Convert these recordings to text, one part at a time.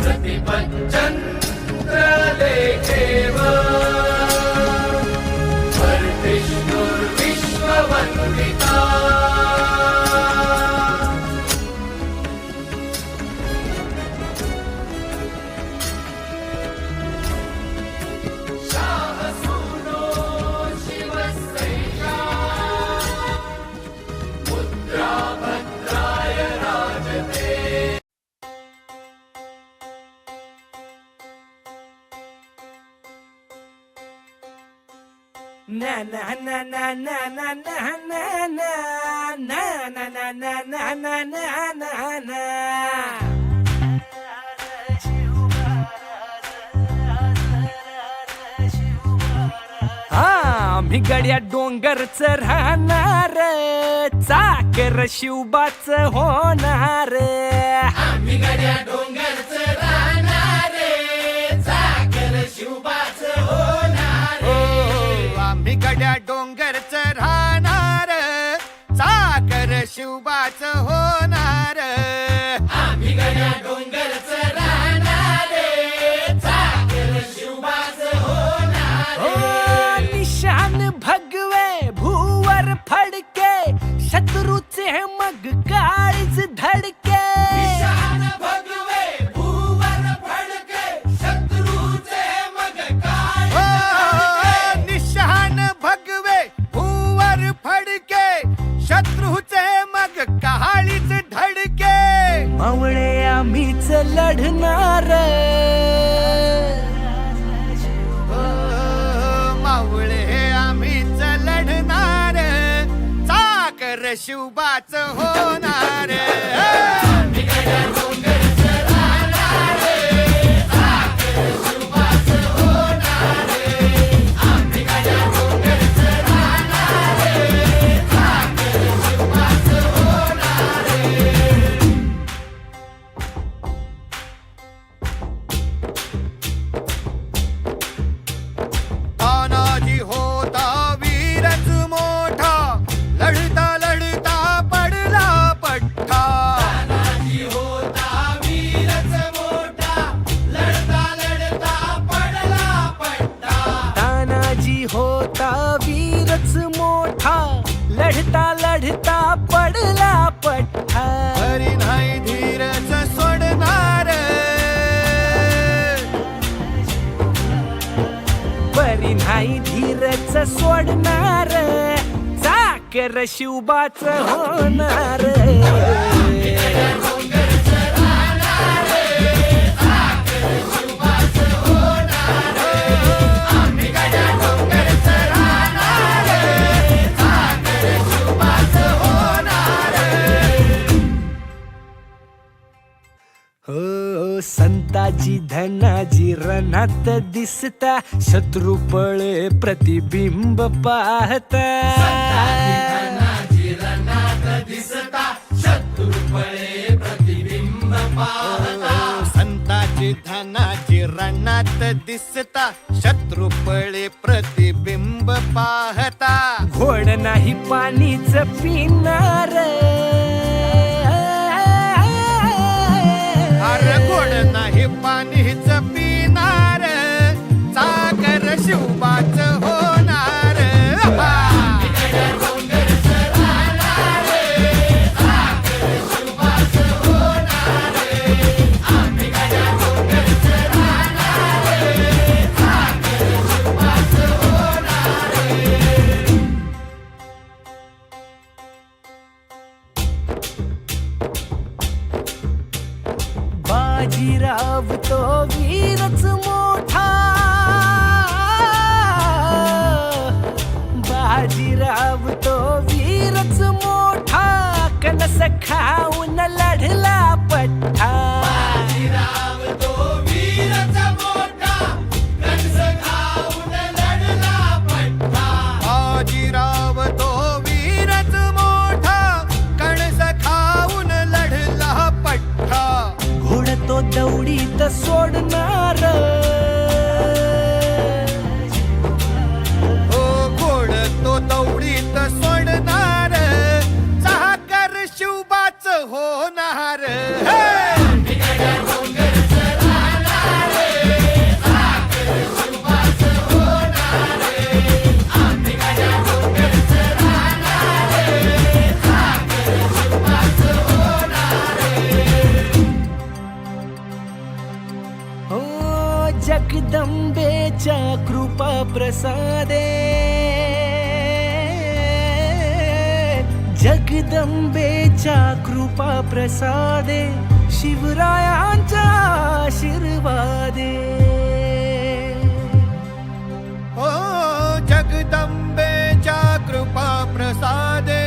प्रतिपच्चन्द्रलेखेव वर्धिष्णुर्विश्ववन्दिता शाहसूनो शिवस्यैषा मुद्रा भद्राय राजते na na na na na na na na na na na na na na na na na आम्ही गड्या डोंगरच राहणार चाकर शिवबाच होणार आम्ही गड्या डोंगरच राहणार चाकर शिवबाच होणार आम्ही गड्या डोंगरच राहणार चाकर शिवबाच होणार आम्ही गड्या डोंगरच राहणार चाकर शिवबाच होणार निशान भगवे भूवर फडके शत्रूचे मग काळीच धडके निशान भगवे भूवर फडके शत्रूचे मग काय निशान भगवे भूवर फडके शत्रूचे मग कहाळीच धडके मावळे आम्हीच लढणार मावळे आम्हीच लढणार चाकर शिवबाच होणार आम्ही गड्या डोंगरच राहणार चाकर शिवबाच होणार आम्ही गड्या डोंगरच राहणार चाकर शिवबाच होणार तानाजी होता वीरच मोठा लढता लढता पडला पठ्ठा तानाजी होता वीरच मोठा लढता लढता पडला पट्टा तानाजी होता वीरच मोठा लढता लढता पडला पठ्ठा हरी नाही धीरच सोडणार परी नाही धीरच सोडणार चाकर शिवबाच होणार डोंगरच राहणार चाकर शिवबाच होणार आम्ही गड्या डोंगरच राहणार चाकर शिवबाच होणार हो संताजी धनाजी रणात दिसता शत्रू पळे प्रतिबिंब पाहता धनाजी रणात दिसता शत्रू पळे प्रतिबिंब पाहता संताची धनाची रणात दिसता शत्रू पळे प्रतिबिंब पाहता घोड नाही पाणीच पिणार अरे गोड नाही पाणीच पिणार चाकर शिवबाच होणार आम्ही गड्या डोंगरच राहणार चाकर शिवबाच होणार आम्ही गड्या डोंगरच राहणार चाकर शिवबाच होणार बाजीराव तो वीरच मोठा बाजीराव तो वीरच मोठा कणस खाऊन लढला पठ्ठा बाजीराव तो वीरच मोठा कंस खाऊन लढला पट्टा बाजीराव तो वीरच मोठा कणस खाऊन लढला पठ्ठा घोड तो दौडीत सोडणार ओ घोड तो दौडीत सोडणार चाकर शिवबाच होणार हे! आम्ही गड्या डोंगरच राहणार जगदंबेच्या कृपा प्रसादे, जगदंबेच्या कृपा प्रसादे, शिवरायांच्या आशीर्वादे. ओ जगदंबेच्या कृपा प्रसादे,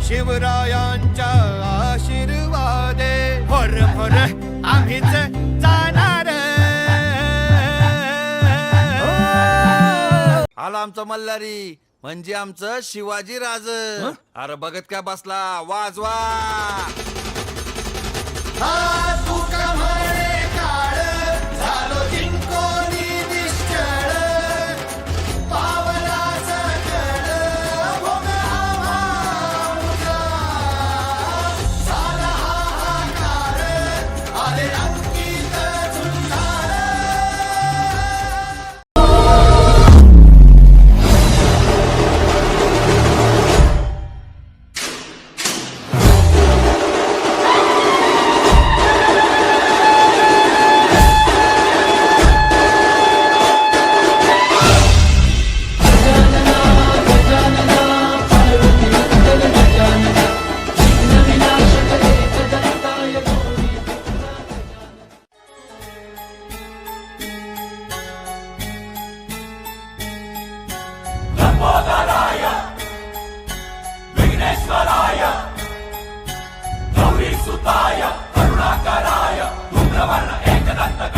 शिवरायांच्या आशीर्वादे. भर भर आम्हीच जाणार. आला आमचा मल्हारी म्हणजे आमचं शिवाजी राज. अरे बघत काय बसला, वाजवा. हा तुका म्हणे काळ, झालो जिंकोनी निश्चळ. पावला सकळ भोग हा मुजा. झाला हाहाकार, आले अंकित झुंजार. गौरी सुताय करुणाकराय धूम्रवर्ण एकदंत